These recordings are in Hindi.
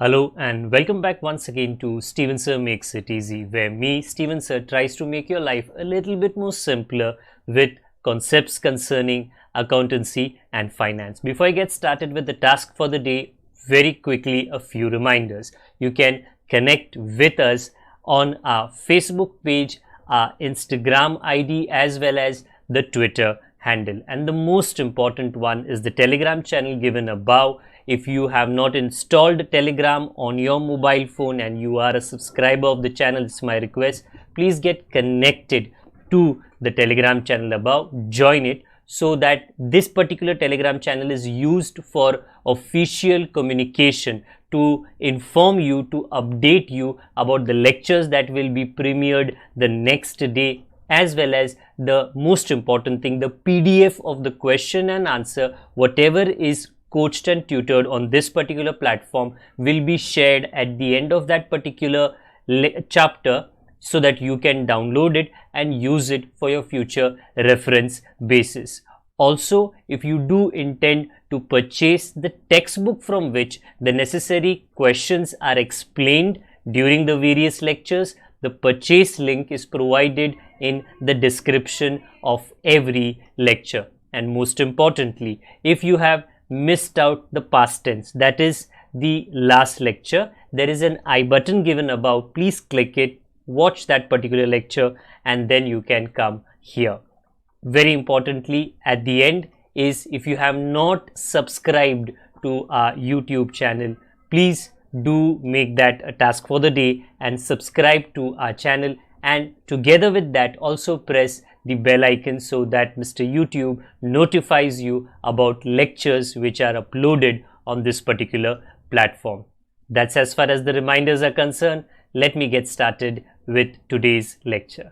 Hello and welcome back once again to Steven Sir Makes It Easy, where me, Steven Sir, tries to make your life a little bit more simpler with concepts concerning accountancy and finance. Before I get started with the task for the day, very quickly a few reminders. You can connect with us on our Facebook page, our Instagram ID, as well as the Twitter handle. And the most important one is the Telegram channel given above. If you have not installed Telegram on your mobile phone and you are a subscriber of the channel, it's my request, please get connected to the Telegram channel above, join it, so that this particular Telegram channel is used for official communication to inform you, to update you about the lectures that will be premiered the next day, as well as the most important thing, the PDF of the question and answer, whatever is coached and tutored on this particular platform will be shared at the end of that particular chapter, so that you can download it and use it for your future reference basis. Also, if you do intend to purchase the textbook from which the necessary questions are explained during the various lectures, the purchase link is provided in the description of every lecture. And most importantly, if you have missed out the past tense, that is the last lecture, there is an I button given above. Please click it, watch that particular lecture, and then you can come here. Very importantly, at the end is, if you have not subscribed to our YouTube channel, please do make that a task for the day and subscribe to our channel, and together with that also press the bell icon so that Mr. YouTube notifies you about lectures which are uploaded on this particular platform. That's as far as the reminders are concerned. Let me get started with today's lecture.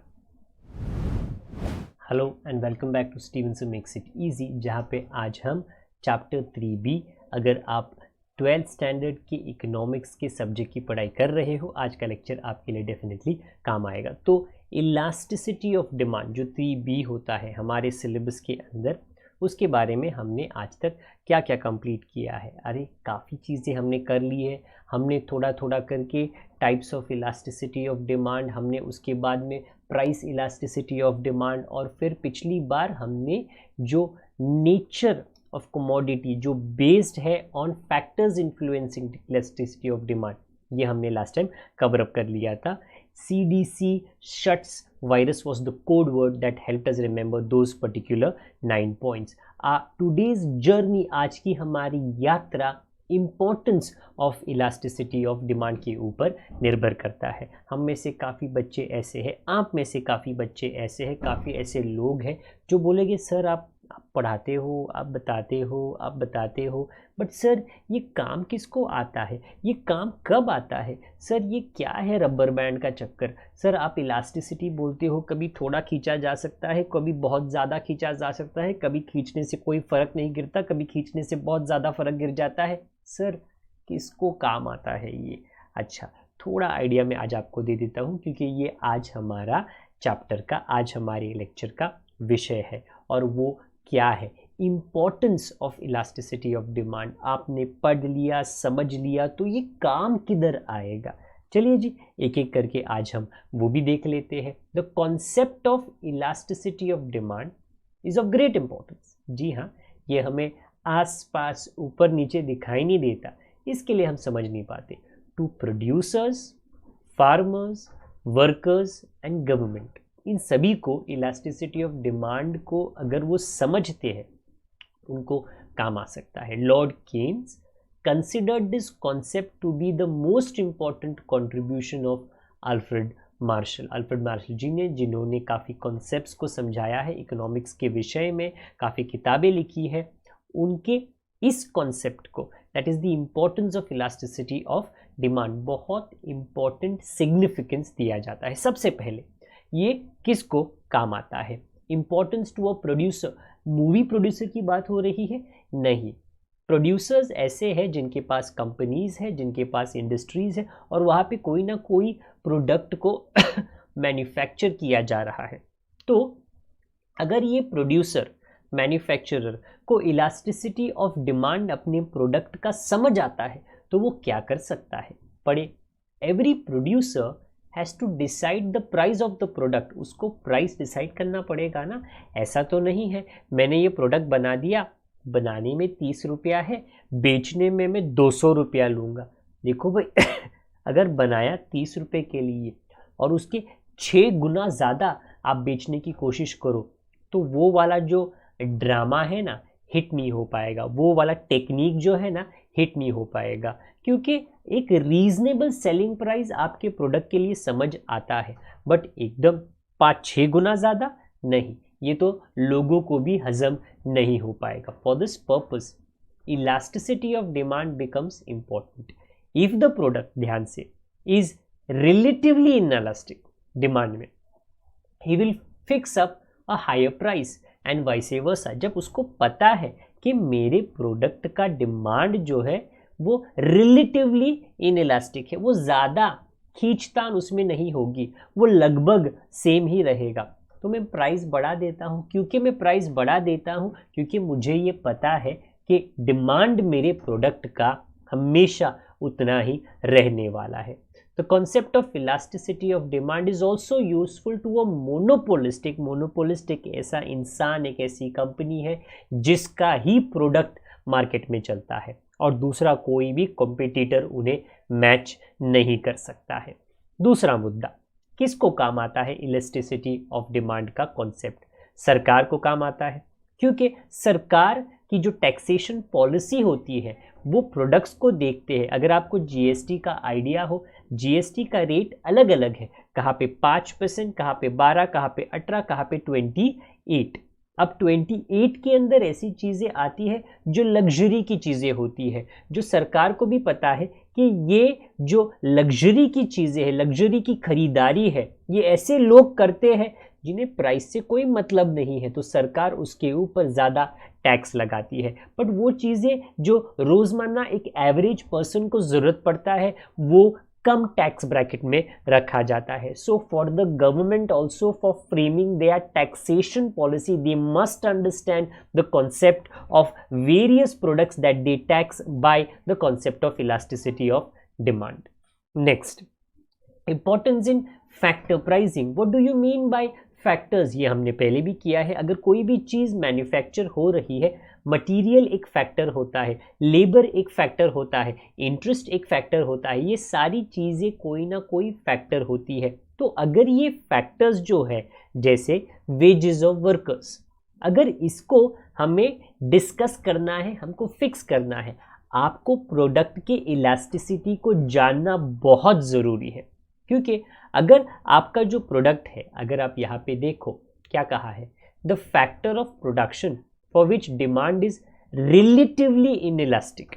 Hello and welcome back to Steven Sir Makes It Easy, जहाँ पे आज हम चैप्टर 3B, अगर आप 12th स्टैंडर्ड के इकोनॉमिक्स के सब्जेक्ट की पढ़ाई कर रहे हो, आज का लेक्चर आपके लिए डेफिनेटली काम आएगा। तो इलास्टिसिटी ऑफ डिमांड जो 3B होता है हमारे सिलेबस के अंदर, उसके बारे में हमने आज तक क्या क्या कंप्लीट किया है। अरे काफ़ी चीज़ें हमने कर ली है, हमने थोड़ा थोड़ा करके types of elasticity of demand, हमने उसके बाद में प्राइस इलास्टिसिटी ऑफ डिमांड, और फिर पिछली बार हमने जो नेचर ऑफ कमोडिटी जो बेस्ड है on factors influencing elasticity of demand, ये हमने लास्ट टाइम कवर अप कर लिया था। CDC Schutz's virus was the code word that helped us remember those particular 9 points. Today's journey, आज की हमारी यात्रा importance of elasticity of demand के ऊपर निर्भर करता है। हम में से काफ़ी बच्चे ऐसे हैं, आप में से काफ़ी बच्चे ऐसे हैं, काफ़ी ऐसे लोग हैं जो बोलेंगे सर आप पढ़ाते हो, आप बताते हो, बट सर ये काम किसको आता है, ये काम कब आता है, सर ये क्या है रबर बैंड का चक्कर, सर आप इलास्टिसिटी बोलते हो, कभी थोड़ा खींचा जा सकता है, कभी बहुत ज़्यादा खींचा जा सकता है, कभी खींचने से कोई फ़र्क नहीं गिरता, कभी खींचने से बहुत ज़्यादा फ़र्क गिर जाता है, सर किसको काम आता है ये। अच्छा, थोड़ा आइडिया मैं आज आपको दे देता हूँ, क्योंकि ये आज हमारा चैप्टर का, आज हमारे लेक्चर का विषय है, और वो क्या है, importance of elasticity of demand. आपने पढ़ लिया, समझ लिया, तो ये काम किधर आएगा। चलिए जी, एक एक करके आज हम वो भी देख लेते हैं। The concept of elasticity of demand is of great importance. जी हाँ, ये हमें आसपास ऊपर नीचे दिखाई नहीं देता, इसके लिए हम समझ नहीं पाते। To producers, farmers, workers and government, इन सभी को इलास्टिसिटी ऑफ डिमांड को अगर वो समझते हैं, उनको काम आ सकता है। Lord Keynes considered this concept to be the most important contribution of Alfred Marshall. Alfred Marshall ji ने, जिन्होंने काफ़ी कॉन्सेप्ट्स को समझाया है इकोनॉमिक्स के विषय में, काफ़ी किताबें लिखी है, उनके इस कॉन्सेप्ट को, that is the importance of elasticity of demand, बहुत इम्पॉर्टेंट सिग्निफिकेंस दिया जाता है। सबसे पहले ये किसको काम आता है, importance to a producer. Movie producer की बात हो रही है? नहीं, प्रोड्यूसर्स ऐसे हैं जिनके पास कंपनीज है, जिनके पास इंडस्ट्रीज है, और वहाँ पे कोई ना कोई प्रोडक्ट को मैन्युफैक्चर किया जा रहा है। तो अगर ये प्रोड्यूसर मैन्युफैक्चरर को इलास्टिसिटी ऑफ डिमांड अपने प्रोडक्ट का समझ आता है, तो वो क्या कर सकता है, पढ़े। Every producer has to decide the price of the product, उसको प्राइस डिसाइड करना पड़ेगा ना। ऐसा तो नहीं है मैंने ये प्रोडक्ट बना दिया, बनाने में 30 रुपया है, बेचने में मैं 200 रुपया लूँगा। देखो भाई अगर बनाया 30 रुपये के लिए और उसके 6 गुना ज़्यादा आप बेचने की कोशिश करो तो वो वाला जो ड्रामा है ना हिट नहीं हो पाएगा, वो वाला टेक्निक जो है ना हिट नहीं हो पाएगा, क्योंकि एक रीजनेबल सेलिंग प्राइस आपके प्रोडक्ट के लिए समझ आता है, बट एकदम 5-6 गुना ज़्यादा नहीं, ये तो लोगों को भी हजम नहीं हो पाएगा। For this purpose elasticity of demand becomes important. If the product, ध्यान से, इज रिलेटिवली इनएलास्टिक डिमांड में, he will fix up a higher price and vice versa. जब उसको पता है कि मेरे प्रोडक्ट का डिमांड जो है वो रिलेटिवली इनएलास्टिक है, वो ज़्यादा खींचतान उसमें नहीं होगी, वो लगभग सेम ही रहेगा, तो मैं प्राइस बढ़ा देता हूँ। क्योंकि मैं प्राइस बढ़ा देता हूँ क्योंकि मुझे ये पता है कि डिमांड मेरे प्रोडक्ट का हमेशा उतना ही रहने वाला है। The concept of elasticity of demand is also useful to a monopolistic, monopolistic ऐसा इंसान, एक ऐसी कंपनी है जिसका ही प्रोडक्ट मार्केट में चलता है और दूसरा कोई भी कॉम्पिटिटर उन्हें मैच नहीं कर सकता है। दूसरा मुद्दा किसको काम आता है इलास्टिसिटी ऑफ डिमांड का कॉन्सेप्ट? सरकार को काम आता है, क्योंकि सरकार की जो टैक्सेशन पॉलिसी होती है वो प्रोडक्ट्स को देखते हैं। अगर आपको जीएसटी का आइडिया हो, जीएसटी का रेट अलग अलग है, कहाँ पे 5%, कहाँ पे 12, कहाँ पे 18, कहाँ पे 28। अब 28 के अंदर ऐसी चीज़ें आती है जो लग्जरी की चीज़ें होती है, जो सरकार को भी पता है कि ये जो लग्जरी की चीज़ें हैं, लग्जरी की खरीदारी है, ये ऐसे लोग करते हैं जिन्हें प्राइस से कोई मतलब नहीं है, तो सरकार उसके ऊपर ज़्यादा टैक्स लगाती है। बट वो चीज़ें जो रोज़मर्रा एक एवरेज पर्सन को ज़रूरत पड़ता है वो कम टैक्स ब्रैकेट में रखा जाता है। So for the government also for framing their taxation policy they must understand the concept of various products that they tax by the concept of elasticity of demand. Next, importance in factor pricing. What do you mean by factors? ये हमने पहले भी किया है। अगर कोई भी चीज़ मैन्युफैक्चर हो रही है, मटेरियल एक फैक्टर होता है, लेबर एक फैक्टर होता है, इंटरेस्ट एक फैक्टर होता है, ये सारी चीज़ें कोई ना कोई फैक्टर होती है। तो अगर ये फैक्टर्स जो है जैसे वेजेस ऑफ वर्कर्स, अगर इसको हमें डिस्कस करना है, हमको फिक्स करना है, आपको प्रोडक्ट के इलास्टिसिटी को जानना बहुत ज़रूरी है। क्योंकि अगर आपका जो प्रोडक्ट है, अगर आप यहाँ पे देखो क्या कहा है, the factor of production for which demand is relatively inelastic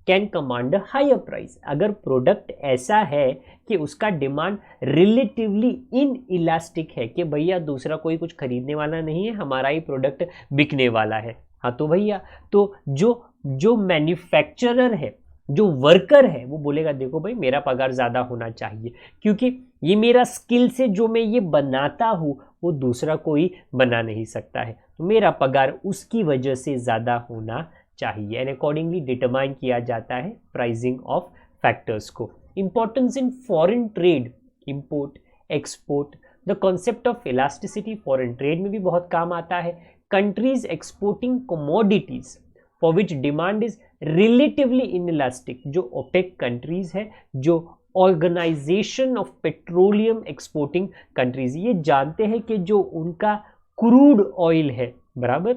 can command a higher price. अगर प्रोडक्ट ऐसा है कि उसका डिमांड रिलेटिवली इनइलास्टिक है कि भैया दूसरा कोई कुछ खरीदने वाला नहीं है, हमारा ही प्रोडक्ट बिकने वाला है, हाँ तो भैया तो जो मैन्युफैक्चरर है, जो वर्कर है, वो बोलेगा देखो भाई मेरा पगार ज़्यादा होना चाहिए, क्योंकि ये मेरा स्किल से जो मैं ये बनाता हूँ वो दूसरा कोई बना नहीं सकता है, तो मेरा पगार उसकी वजह से ज़्यादा होना चाहिए। एंड अकॉर्डिंगली डिटरमाइन किया जाता है प्राइसिंग ऑफ फैक्टर्स को। Importance in foreign trade, import export, the concept of elasticity foreign trade में भी बहुत काम आता है। Countries exporting commodities for which demand is relatively inelastic, जो ओपेक कंट्रीज है, जो organization of petroleum exporting countries, ये जानते हैं कि जो उनका क्रूड ऑयल है, बराबर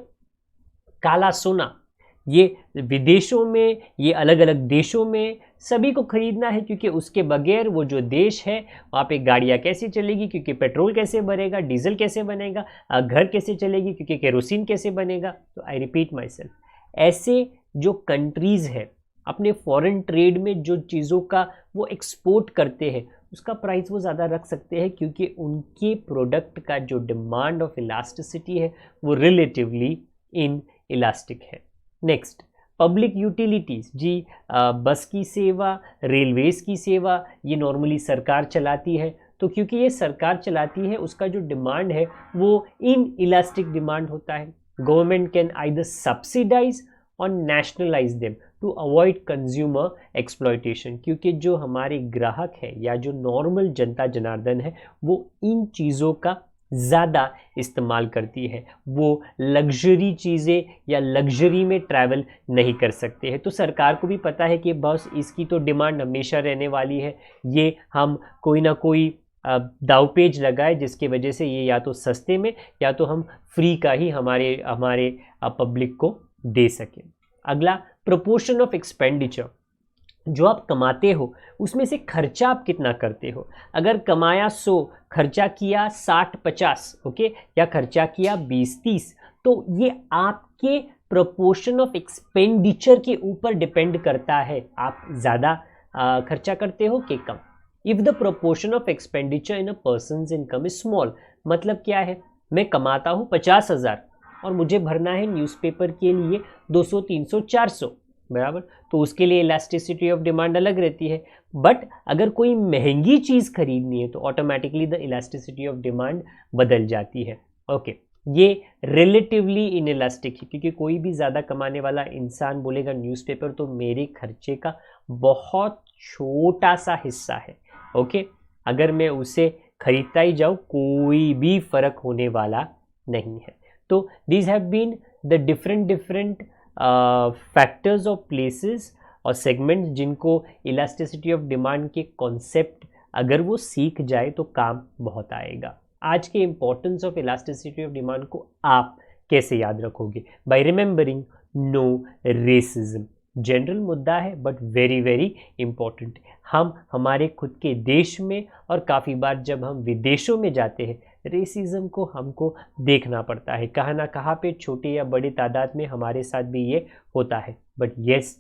काला सोना, ये विदेशों में, ये अलग अलग देशों में सभी को खरीदना है, क्योंकि उसके बगैर वो जो देश है वहाँ पे गाड़ियाँ कैसे चलेगी, क्योंकि पेट्रोल कैसे भरेगा, डीजल कैसे बनेगा, घर कैसे चलेगी, क्योंकि केरोसिन कैसे बनेगा। तो आई रिपीट माई सेल्फ, ऐसे जो कंट्रीज़ है अपने फॉरेन ट्रेड में जो चीज़ों का वो एक्सपोर्ट करते हैं उसका प्राइस वो ज़्यादा रख सकते हैं, क्योंकि उनके प्रोडक्ट का जो डिमांड ऑफ इलास्टिसिटी है वो रिलेटिवली इन इलास्टिक है। नेक्स्ट, पब्लिक यूटिलिटीज़, जी बस की सेवा, रेलवेज़ की सेवा, ये नॉर्मली सरकार चलाती है, तो क्योंकि ये सरकार चलाती है उसका जो डिमांड है वो इन इलास्टिक डिमांड होता है। गवर्नमेंट कैन आइदर सब्सिडाइज और nationalize them, to avoid consumer exploitation, क्योंकि जो हमारे ग्राहक है या जो नॉर्मल जनता जनार्दन है वो इन चीज़ों का ज़्यादा इस्तेमाल करती है, वो लग्जरी चीज़ें या लग्जरी में ट्रैवल नहीं कर सकते हैं। तो सरकार को भी पता है कि बस इसकी तो डिमांड हमेशा रहने वाली है, ये हम कोई ना कोई दावपेच लगाए जिसकी वजह से ये या तो सस्ते में या तो हम फ्री का ही हमारे पब्लिक को दे सकें। अगला, प्रोपोर्शन ऑफ एक्सपेंडिचर, जो आप कमाते हो उसमें से खर्चा आप कितना करते हो। अगर कमाया 100, खर्चा किया 60-50, ओके, या खर्चा किया 20-30, तो ये आपके प्रोपोर्शन ऑफ एक्सपेंडिचर के ऊपर डिपेंड करता है, आप ज़्यादा खर्चा करते हो कि कम। If the proportion of expenditure in a person's income is small, मतलब क्या है, मैं कमाता हूँ 50,000 और मुझे भरना है न्यूज़पेपर के लिए 200, 300, 400, बराबर, तो उसके लिए इलास्टिसिटी ऑफ डिमांड अलग रहती है। बट अगर कोई महंगी चीज़ खरीदनी है तो automatically the elasticity of demand बदल जाती है। ओके, ये रिलेटिवली इनइलास्टिक है, क्योंकि कोई भी ज़्यादा कमाने वाला इंसान बोलेगा न्यूज़पेपर तो मेरे खर्चे का बहुत छोटा सा हिस्सा है, ओके, अगर मैं उसे खरीदता ही जाऊँ कोई भी फ़र्क होने वाला नहीं है। तो these have been the different factors of places और सेगमेंट्स जिनको इलास्टिसिटी ऑफ डिमांड के कॉन्सेप्ट अगर वो सीख जाए तो काम बहुत आएगा। आज के importance of elasticity of demand को आप कैसे याद रखोगे? By remembering no racism. General मुद्दा है बट वेरी वेरी इम्पॉर्टेंट। हम हमारे खुद के देश में और काफ़ी बार जब हम विदेशों में जाते हैं रेसिज्म को हमको देखना पड़ता है, कहाँ ना कहाँ पे छोटे या बड़ी तादाद में हमारे साथ भी ये होता है। But yes,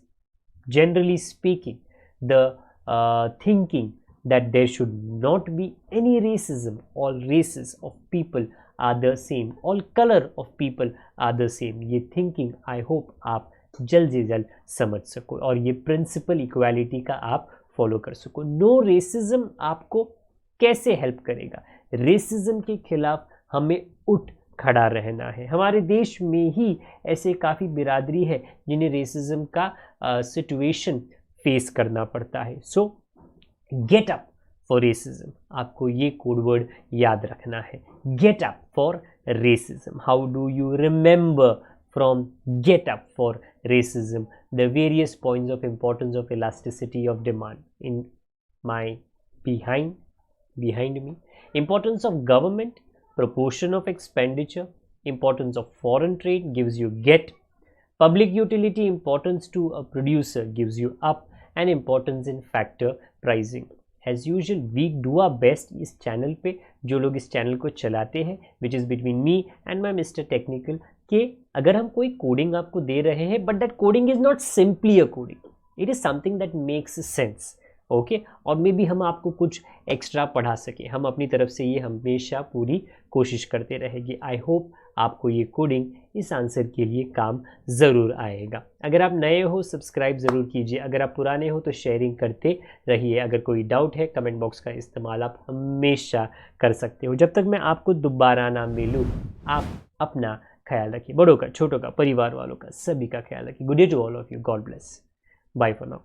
generally speaking the thinking that there should not be any racism, all races of people are the same, all color of people are the same, ये thinking I hope आप जल्द से जल्द समझ सको और ये प्रिंसिपल इक्वालिटी का आप फॉलो कर सको। नो रेसिज्म आपको कैसे हेल्प करेगा? रेसिज्म के खिलाफ हमें उठ खड़ा रहना है। हमारे देश में ही ऐसे काफ़ी बिरादरी है जिन्हें रेसिज्म का सिचुएशन फेस करना पड़ता है। सो गेट अप फॉर रेसिज्म, आपको ये कोड वर्ड याद रखना है, get up for racism. How do you remember from get up for racism the various points of importance of elasticity of demand in my behind me? Importance of government, proportion of expenditure, importance of foreign trade gives you get, public utility importance to a producer gives you up, and importance in factor pricing. As usual we do our best इस चैनल पे, जो लोग इस चैनल को चलाते हैं, which is between me and my Mr. Technical, कि अगर हम कोई कोडिंग आपको दे रहे हैं but that coding is not simply a coding, it is something that makes sense, okay, और मे भी हम आपको कुछ एक्स्ट्रा पढ़ा सके, हम अपनी तरफ से ये हमेशा पूरी कोशिश करते रहेंगे। आई होप आपको ये कोडिंग इस आंसर के लिए काम ज़रूर आएगा। अगर आप नए हो सब्सक्राइब ज़रूर कीजिए, अगर आप पुराने हो तो शेयरिंग करते रहिए। अगर कोई डाउट है कमेंट बॉक्स का इस्तेमाल आप हमेशा कर सकते हो। जब तक मैं आपको दोबारा ना मिलूँ आप अपना ख्याल रखिए, बड़ों का, छोटों का, परिवार वालों का, सभी का ख्याल रखिए। Good day to all of you, God bless, bye for now.